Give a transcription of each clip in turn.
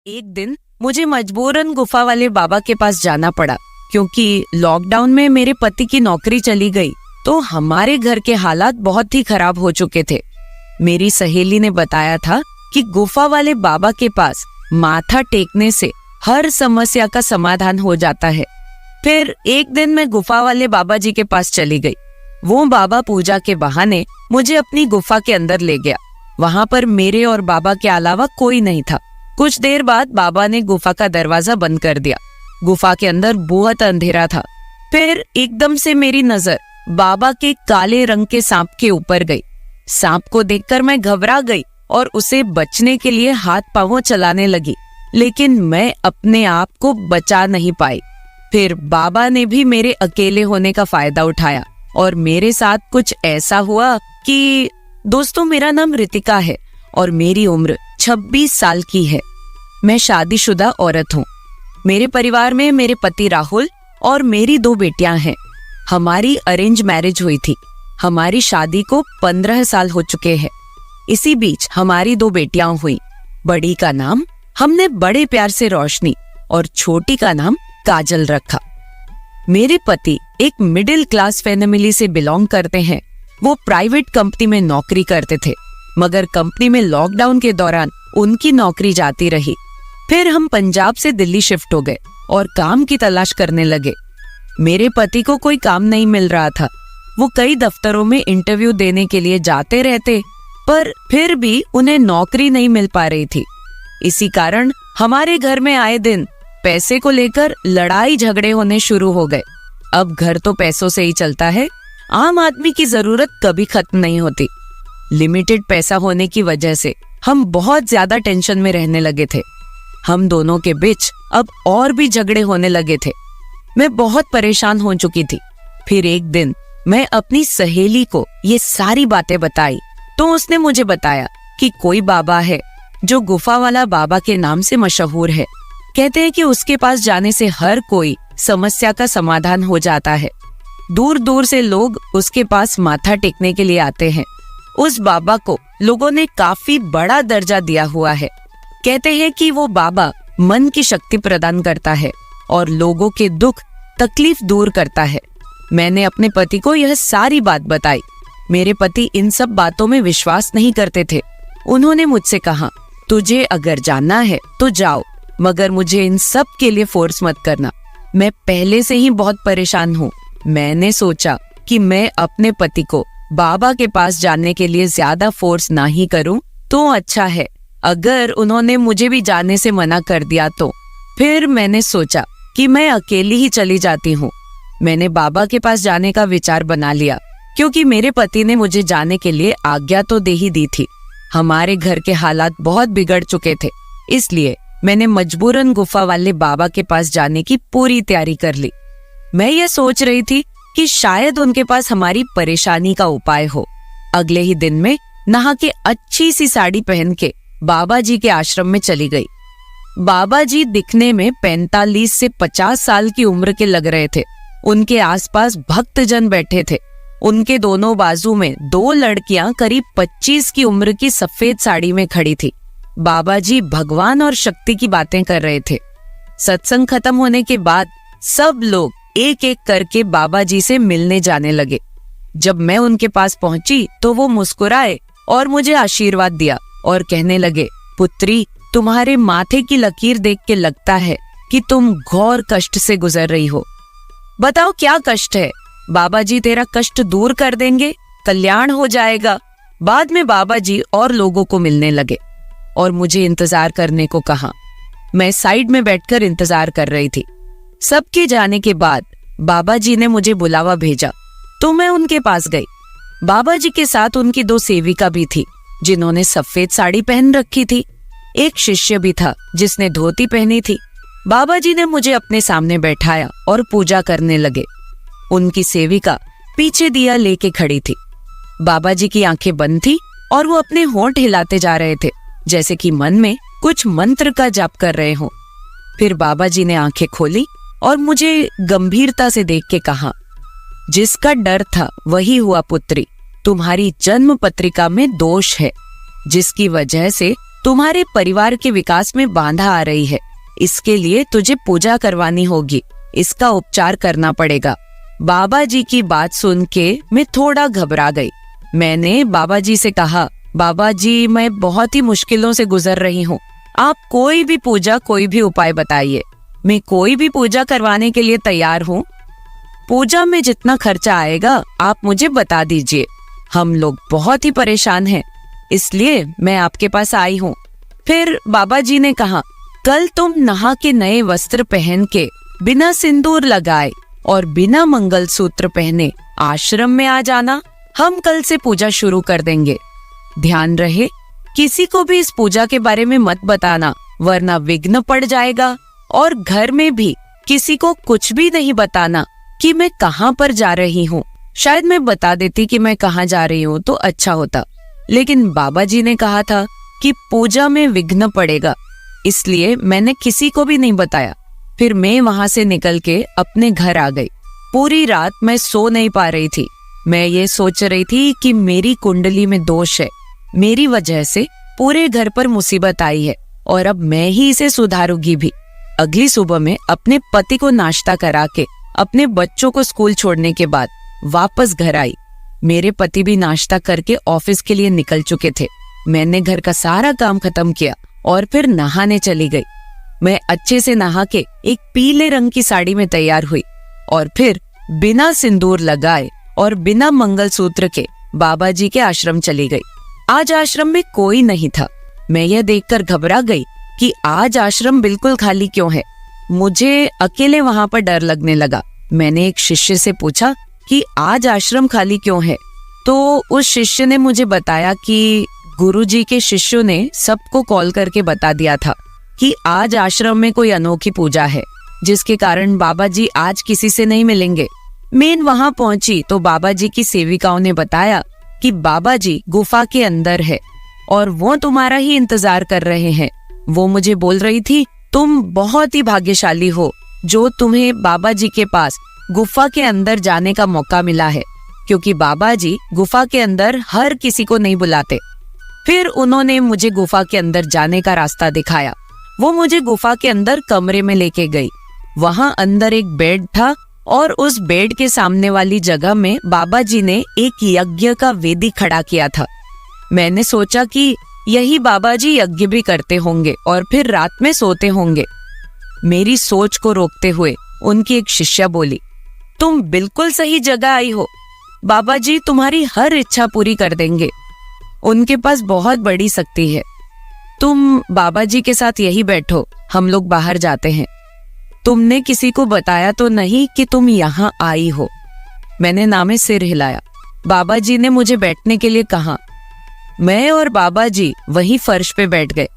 एक दिन मुझे मजबूरन गुफा वाले बाबा के पास जाना पड़ा क्योंकि लॉकडाउन में मेरे पति की नौकरी चली गई तो हमारे घर के हालात बहुत ही खराब हो चुके थे। मेरी सहेली ने बताया था कि गुफा वाले बाबा के पास माथा टेकने से हर समस्या का समाधान हो जाता है। फिर एक दिन मैं गुफा वाले बाबा जी के पास चली गई। वो बाबा पूजा के बहाने मुझे अपनी गुफा के अंदर ले गया। वहां पर मेरे और बाबा के अलावा कोई नहीं था। कुछ देर बाद बाबा ने गुफा का दरवाजा बंद कर दिया। गुफा के अंदर बहुत अंधेरा था। फिर एकदम से मेरी नजर बाबा के काले रंग के सांप के ऊपर गई। सांप को देखकर मैं घबरा गई और उसे बचने के लिए हाथ पांव चलाने लगी, लेकिन मैं अपने आप को बचा नहीं पाई। फिर बाबा ने भी मेरे अकेले होने का फायदा उठाया और मेरे साथ कुछ ऐसा हुआ कि दोस्तों, मेरा नाम रितिका है और मेरी उम्र 26 साल की है। मैं शादीशुदा औरत हूँ। मेरे परिवार में मेरे पति राहुल और मेरी 2 बेटियां हैं। हमारी अरेंज मैरिज हुई थी। हमारी शादी को 15 साल हो चुके हैं। इसी बीच हमारी 2 बेटियां हुई। बड़ी का नाम हमने बड़े प्यार से रोशनी और छोटी का नाम काजल रखा। मेरे पति एक मिडिल क्लास फैमिली से बिलोंग करते हैं। वो प्राइवेट कंपनी में नौकरी करते थे, मगर कंपनी में लॉकडाउन के दौरान उनकी नौकरी जाती रही। फिर हम पंजाब से दिल्ली शिफ्ट हो गए और काम की तलाश करने लगे। मेरे पति को कोई काम नहीं मिल रहा था। वो कई दफ्तरों में इंटरव्यू देने के लिए जाते रहते, पर फिर भी उन्हें नौकरी नहीं मिल पा रही थी। इसी कारण हमारे घर में आए दिन पैसे को लेकर लड़ाई झगड़े होने शुरू हो गए। अब घर तो पैसों से ही चलता है। आम आदमी की जरूरत कभी खत्म नहीं होती। लिमिटेड पैसा होने की वजह से हम बहुत ज्यादा टेंशन में रहने लगे थे। हम दोनों के बीच अब और भी झगड़े होने लगे थे। मैं बहुत परेशान हो चुकी थी। फिर एक दिन मैं अपनी सहेली को ये सारी बातें बताई तो उसने मुझे बताया कि कोई बाबा है जो गुफा वाला बाबा के नाम से मशहूर है। कहते हैं कि उसके पास जाने से हर कोई समस्या का समाधान हो जाता है। दूर दूर से लोग उसके पास माथा टेकने के लिए आते हैं। उस बाबा को लोगों ने काफी बड़ा दर्जा दिया हुआ है। कहते हैं कि वो बाबा मन की शक्ति प्रदान करता है और लोगों के दुख तकलीफ दूर करता है। मैंने अपने पति को यह सारी बात बताई। मेरे पति इन सब बातों में विश्वास नहीं करते थे। उन्होंने मुझसे कहा, तुझे अगर जानना है तो जाओ, मगर मुझे इन सब के लिए फोर्स मत करना। मैं पहले से ही बहुत परेशान हूँ। मैंने सोचा कि मैं अपने पति को बाबा के पास जाने के लिए ज्यादा फोर्स ना ही करूं तो अच्छा है। अगर उन्होंने मुझे भी जाने से मना कर दिया तो फिर मैंने सोचा कि मैं अकेली ही चली जाती हूँ। मैंने बाबा के पास जाने का विचार बना लिया क्योंकि मेरे पति ने मुझे जाने के लिए आज्ञा तो दे ही दी थी। हमारे घर के हालात बहुत बिगड़ चुके थे, इसलिए मैंने मजबूरन गुफा वाले बाबा के पास जाने की पूरी तैयारी कर ली। मैं ये सोच रही थी कि शायद उनके पास हमारी परेशानी का उपाय हो। अगले ही दिन में नहा के अच्छी सी साड़ी पहन के बाबा जी के आश्रम में चली गई। बाबा जी दिखने में 45 से 50 साल की उम्र के लग रहे थे। उनके आसपास भक्तजन बैठे थे। उनके दोनों बाजू में 2 लड़कियां करीब 25 की उम्र की सफेद साड़ी में खड़ी थी। बाबा जी भगवान और शक्ति की बातें कर रहे थे। सत्संग खत्म होने के बाद सब लोग एक एक करके बाबा जी से मिलने जाने लगे। जब मैं उनके पास पहुंची तो वो मुस्कुराए और मुझे आशीर्वाद दिया और कहने लगे, पुत्री, तुम्हारे माथे की लकीर देख के लगता है कि तुम घोर कष्ट से गुजर रही हो। बताओ क्या कष्ट है? बाबा जी तेरा कष्ट दूर कर देंगे, कल्याण हो जाएगा। बाद में बाबा जी और लोगों को मिलने लगे और मुझे इंतजार करने को कहा। मैं साइड में बैठकर इंतजार कर रही थी। सबके जाने के बाद बाबा जी ने मुझे बुलावा भेजा तो मैं उनके पास गई। बाबा जी के साथ उनकी 2 सेविका भी थी जिन्होंने सफेद साड़ी पहन रखी थी। एक शिष्य भी था जिसने धोती पहनी थी। बाबा जी ने मुझे अपने सामने बैठाया और पूजा करने लगे। उनकी सेविका पीछे दिया लेके खड़ी थी। बाबा जी की आंखें बंद थी और वो अपने होंठ हिलाते जा रहे थे, जैसे कि मन में कुछ मंत्र का जाप कर रहे हो। फिर बाबा जी ने आंखें खोली और मुझे गंभीरता से देख के कहा, जिसका डर था वही हुआ पुत्री। तुम्हारी जन्म पत्रिका में दोष है, जिसकी वजह से तुम्हारे परिवार के विकास में बाधा आ रही है। इसके लिए तुझे पूजा करवानी होगी, इसका उपचार करना पड़ेगा। बाबा जी की बात सुन के मैं थोड़ा घबरा गई। मैंने बाबा जी से कहा, बाबा जी मैं बहुत ही मुश्किलों से गुजर रही हूँ, आप कोई भी पूजा कोई भी उपाय बताइए, मैं कोई भी पूजा करवाने के लिए तैयार हूँ। पूजा में जितना खर्चा आएगा आप मुझे बता दीजिए, हम लोग बहुत ही परेशान हैं, इसलिए मैं आपके पास आई हूँ। फिर बाबा जी ने कहा, कल तुम नहा के नए वस्त्र पहन के बिना सिंदूर लगाए और बिना मंगलसूत्र पहने आश्रम में आ जाना, हम कल से पूजा शुरू कर देंगे। ध्यान रहे किसी को भी इस पूजा के बारे में मत बताना, वरना विघ्न पड़ जाएगा। और घर में भी किसी को कुछ भी नहीं बताना कि मैं कहाँ पर जा रही हूँ। शायद मैं बता देती कि मैं कहाँ जा रही हूँ तो अच्छा होता, लेकिन बाबा जी ने कहा था कि पूजा में विघ्न पड़ेगा, इसलिए मैंने किसी को भी नहीं बताया। फिर मैं वहां से निकल के अपने घर आ गई। पूरी रात मैं सो नहीं पा रही थी। मैं ये सोच रही थी कि मेरी कुंडली में दोष है, मेरी वजह से पूरे घर पर मुसीबत आई है और अब मैं ही इसे सुधारूंगी भी। अगली सुबह में अपने पति को नाश्ता करा के अपने बच्चों को स्कूल छोड़ने के बाद वापस घर आई। मेरे पति भी नाश्ता करके ऑफिस के लिए निकल चुके थे। मैंने घर का सारा काम खत्म किया और फिर नहाने चली गई। मैं अच्छे से नहा के एक पीले रंग की साड़ी में तैयार हुई और फिर बिना सिंदूर लगाए और बिना मंगलसूत्र के बाबा जी के आश्रम चली गई। आज आश्रम में कोई नहीं था। मैं यह देखकर घबरा गई कि आज आश्रम बिल्कुल खाली क्यों है। मुझे अकेले वहां पर डर लगने लगा। मैंने एक शिष्य से पूछा कि आज आश्रम खाली क्यों है, तो उस शिष्य ने मुझे बताया कि गुरुजी के शिष्यों ने सबको कॉल करके बता दिया था कि आज आश्रम में कोई अनोखी पूजा है, जिसके कारण बाबा जी आज किसी से नहीं मिलेंगे। मैं वहां पहुंची तो बाबा जी की सेविकाओं ने बताया कि बाबा जी गुफा के अंदर है और वो तुम्हारा ही इंतजार कर रहे हैं। वो मुझे बोल रही थी, तुम बहुत ही भाग्यशाली हो जो तुम्हें बाबा जी के पास गुफा के अंदर जाने का मौका मिला है, क्योंकि बाबा जी गुफा के अंदर हर किसी को नहीं बुलाते। फिर उन्होंने मुझे गुफा के अंदर जाने का रास्ता दिखाया। वो मुझे गुफा के अंदर कमरे में लेके गई। वहां अंदर एक बेड था और उस बेड के सामने वाली जगह में बाबा जी ने एक यज्ञ का वेदी खड़ा किया था। मैंने सोचा कि यही बाबा जी यज्ञ भी करते होंगे और फिर रात में सोते होंगे। मेरी सोच को रोकते हुए उनकी एक शिष्या बोली, तुम बिल्कुल सही जगह आई हो, बाबा जी तुम्हारी हर इच्छा पूरी कर देंगे, उनके पास बहुत बड़ी शक्ति है। तुम बाबा जी के साथ यही बैठो, हम लोग बाहर जाते हैं। तुमने किसी को बताया तो नहीं कि तुम यहाँ आई हो? मैंने नामे सिर हिलाया। बाबा जी ने मुझे बैठने के लिए कहा। मैं और बाबा जी वही फर्श पे बैठ गए।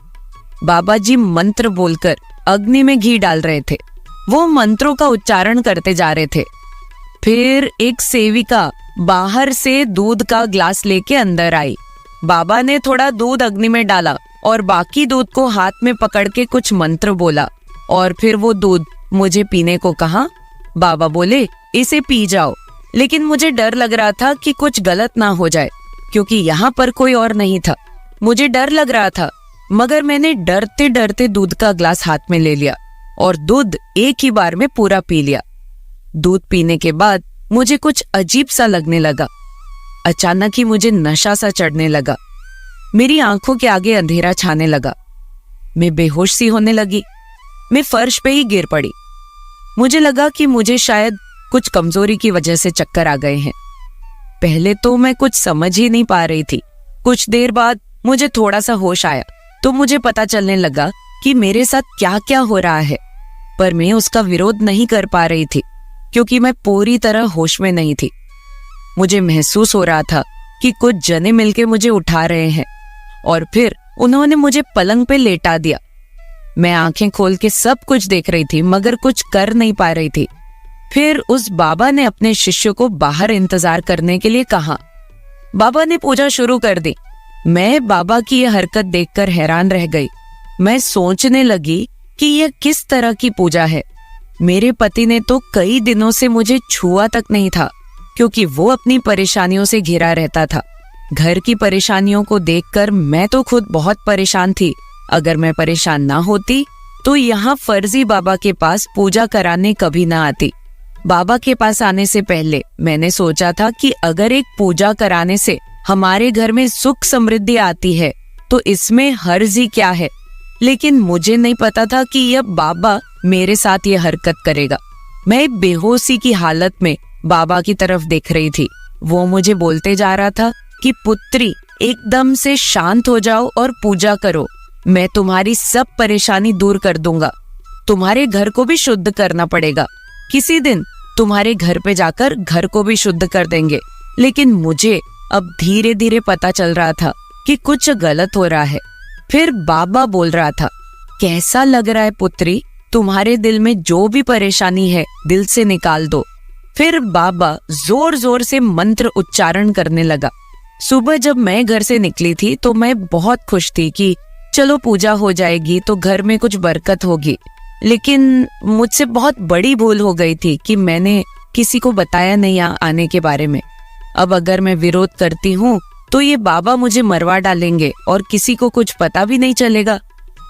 बाबा जी मंत्र बोलकर अग्नि में घी डाल रहे थे। वो मंत्रों का उच्चारण करते जा रहे थे। फिर एक सेविका बाहर से दूध का ग्लास लेके अंदर आई। बाबा ने थोड़ा दूध अग्नि में डाला और बाकी दूध को हाथ में पकड़ के कुछ मंत्र बोला और फिर वो दूध मुझे पीने को कहा। बाबा बोले, इसे पी जाओ, लेकिन मुझे डर लग रहा था कि कुछ गलत ना हो जाए, क्योंकि यहाँ पर कोई और नहीं था। मुझे डर लग रहा था, मगर मैंने डरते डरते दूध का ग्लास हाथ में ले लिया और दूध एक ही बार में पूरा पी लिया। दूध पीने के बाद मुझे कुछ अजीब सा लगने लगा। अचानक ही मुझे नशा सा चढ़ने लगा। मेरी आंखों के आगे अंधेरा छाने लगा। मैं बेहोश सी होने लगी। मैं फर्श पे ही गिर पड़ी। मुझे लगा कि मुझे शायद कुछ कमजोरी की वजह से चक्कर आ गए हैं। पहले तो मैं कुछ समझ ही नहीं पा रही थी। कुछ देर बाद मुझे थोड़ा सा होश आया तो मुझे पता चलने लगा कि मेरे साथ क्या क्या हो रहा है, पर मैं उसका विरोध नहीं कर पा रही थी क्योंकि मैं पूरी तरह होश में नहीं थी। मुझे महसूस हो रहा था कि कुछ जने मिलके मुझे उठा रहे हैं और फिर उन्होंने मुझे पलंग पे लेटा दिया। मैं आंखें खोल के सब कुछ देख रही थी मगर कुछ कर नहीं पा रही थी। फिर उस बाबा ने अपने शिष्य को बाहर इंतजार करने के लिए कहा। बाबा ने पूजा शुरू कर दी। मैं बाबा की यह हरकत देखकर हैरान रह गई। मैं सोचने लगी कि यह किस तरह की पूजा है। मेरे पति ने तो कई दिनों से मुझे छुआ तक नहीं था, क्योंकि वो अपनी परेशानियों से घिरा रहता था। घर की परेशानियों को देखकर मैं तो खुद बहुत परेशान थी, अगर मैं परेशान ना होती तो यहाँ फर्जी बाबा के पास पूजा कराने कभी ना आती। बाबा के पास आने से पहले मैंने सोचा था कि अगर एक पूजा कराने से हमारे घर में सुख समृद्धि आती है तो इसमें हर्ज ही क्या है। लेकिन मुझे नहीं पता था कि यह बाबा मेरे साथ ये हरकत करेगा। मैं बेहोशी की हालत में बाबा की तरफ देख रही थी। वो मुझे बोलते जा रहा था कि पुत्री, एकदम से शांत हो जाओ और पूजा करो। मैं तुम्हारी सब परेशानी दूर कर दूंगा। तुम्हारे घर को भी शुद्ध करना पड़ेगा। किसी दिन तुम्हारे घर पे जाकर घर को भी शुद्ध कर देंगे। लेकिन मुझे अब धीरे धीरे पता चल रहा था कि कुछ गलत हो रहा है। फिर बाबा बोल रहा था, कैसा लग रहा है पुत्री? तुम्हारे दिल में जो भी परेशानी है दिल से निकाल दो। फिर बाबा जोर जोर से मंत्र उच्चारण करने लगा। सुबह जब मैं घर से निकली थी तो मैं बहुत खुश थी कि चलो पूजा हो जाएगी तो घर में कुछ बरकत होगी। लेकिन मुझसे बहुत बड़ी भूल हो गई थी कि मैंने किसी को बताया नहीं आने के बारे में। अब अगर मैं विरोध करती हूँ तो ये बाबा मुझे मरवा डालेंगे और किसी को कुछ पता भी नहीं चलेगा।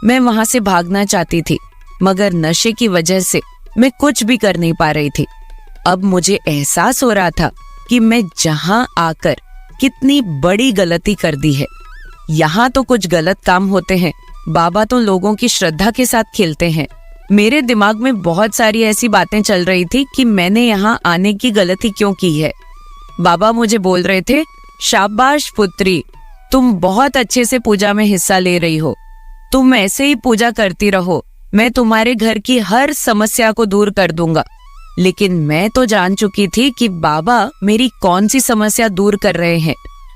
मैं वहां से भागना चाहती थी, मगर नशे की वजह से मैं कुछ भी कर नहीं पा रही थी। अब मुझे एहसास हो रहा था कि मैं जहां आकर कितनी बड़ी गलती कर दी है। यहाँ तो कुछ गलत काम होते हैं, बाबा तो लोगों की श्रद्धा के साथ खेलते हैं। मेरे दिमाग में बहुत सारी ऐसी बातें चल रही थी कि मैंने यहाँ आने की गलती क्यों की है। बाबा मुझे बोल रहे थे, शाबाश पुत्री, तुम बहुत अच्छे से पूजा में हिस्सा ले रही हो। तुम ऐसे ही पूजा करती रहो, मैं तुम्हारे घर की हर समस्या को दूर कर दूंगा। लेकिन मैं तो जान चुकी थी कि बाबा मेरी कौन सी समस्या दूर कर रहे हैं।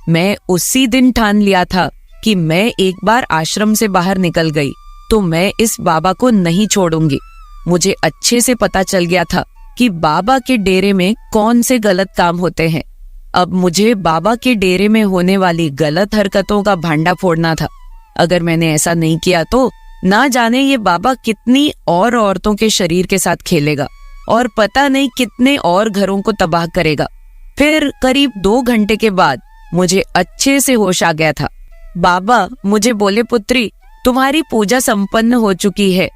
मैं उसी दिन ठान लिया था कि मैं एक बार आश्रम से बाहर निकल गई तो मैं इस बाबा को नहीं छोड़ूंगी। मुझे अच्छे से पता चल गया था कि बाबा के डेरे में कौन से गलत काम होते हैं। अब मुझे बाबा के डेरे में होने वाली गलत हरकतों का भांडा फोड़ना था। अगर मैंने ऐसा नहीं किया तो ना जाने ये बाबा कितनी और औरतों के शरीर के साथ खेलेगा और पता नहीं कितने और घरों को तबाह करेगा। फिर करीब 2 घंटे के बाद मुझे अच्छे से होश आ गया था। बाबा मुझे बोले, पुत्री, तुम्हारी पूजा संपन्न हो चुकी है,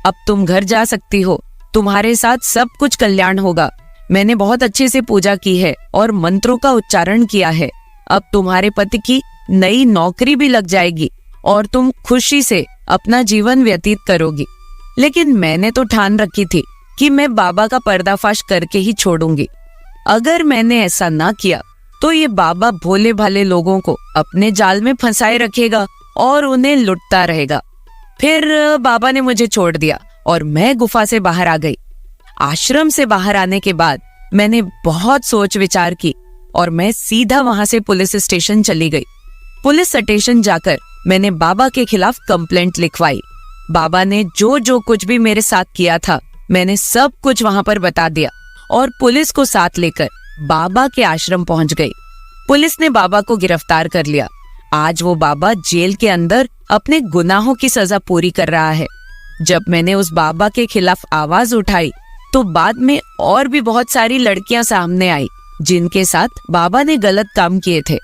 अब तुम घर जा सकती हो। तुम्हारे साथ सब कुछ कल्याण होगा। मैंने बहुत अच्छे से पूजा की है और मंत्रों का उच्चारण किया है। अब तुम्हारे पति की नई नौकरी भी लग जाएगी और तुम खुशी से अपना जीवन व्यतीत करोगी। लेकिन मैंने तो ठान रखी थी कि मैं बाबा का पर्दाफाश करके ही छोड़ूंगी। अगर मैंने ऐसा ना किया तो ये बाबा भोले भाले लोगों को अपने जाल में फंसाए रखेगा और उन्हें लुटता रहेगा। फिर बाबा ने मुझे छोड़ दिया और मैं गुफा से बाहर आ गई। आश्रम से बाहर आने के बाद मैंने बहुत सोच विचार की और मैं सीधा वहां से पुलिस स्टेशन चली गई। पुलिस स्टेशन जाकर मैंने बाबा के खिलाफ कंप्लेंट लिखवाई। बाबा ने जो जो कुछ भी मेरे साथ किया था मैंने सब कुछ वहां पर बता दिया और पुलिस को साथ लेकर बाबा के आश्रम पहुंच गई। पुलिस ने बाबा को गिरफ्तार कर लिया। आज वो बाबा जेल के अंदर अपने गुनाहों की सजा पूरी कर रहा है। जब मैंने उस बाबा के खिलाफ आवाज उठाई तो बाद में और भी बहुत सारी लड़कियां सामने आई जिनके साथ बाबा ने गलत काम किए थे।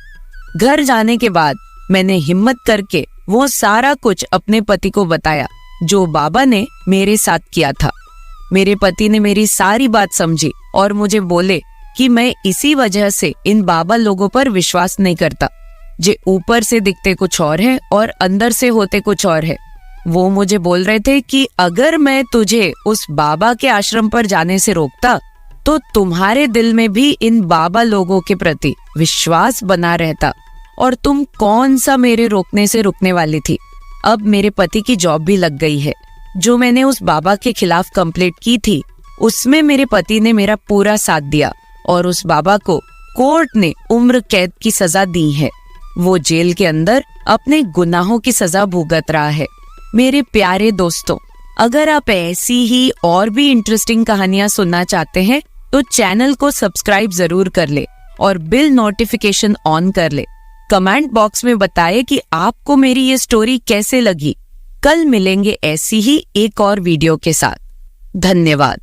घर जाने के बाद मैंने हिम्मत करके वो सारा कुछ अपने पति को बताया जो बाबा ने मेरे साथ किया था। मेरे पति ने मेरी सारी बात समझी और मुझे बोले कि मैं इसी वजह से इन बाबा लोगों पर विश्वास नहीं करता, जे ऊपर से दिखते कुछ और है और अंदर से होते कुछ और है। वो मुझे बोल रहे थे कि अगर मैं तुझे उस बाबा के आश्रम पर जाने से रोकता तो तुम्हारे दिल में भी इन बाबा लोगों के प्रति विश्वास बना रहता और तुम कौन सा मेरे रोकने से रुकने वाली थी। अब मेरे पति की जॉब भी लग गई है। जो मैंने उस बाबा के खिलाफ कंप्लेंट की थी उसमें मेरे पति ने मेरा पूरा साथ दिया और उस बाबा को कोर्ट ने उम्र कैद की सजा दी है। वो जेल के अंदर अपने गुनाहों की सजा भुगत रहा है। मेरे प्यारे दोस्तों, अगर आप ऐसी ही और भी इंटरेस्टिंग कहानियां सुनना चाहते हैं तो चैनल को सब्सक्राइब जरूर कर ले और बिल नोटिफिकेशन ऑन कर ले। कमेंट बॉक्स में बताएं कि आपको मेरी ये स्टोरी कैसे लगी। कल मिलेंगे ऐसी ही एक और वीडियो के साथ। धन्यवाद।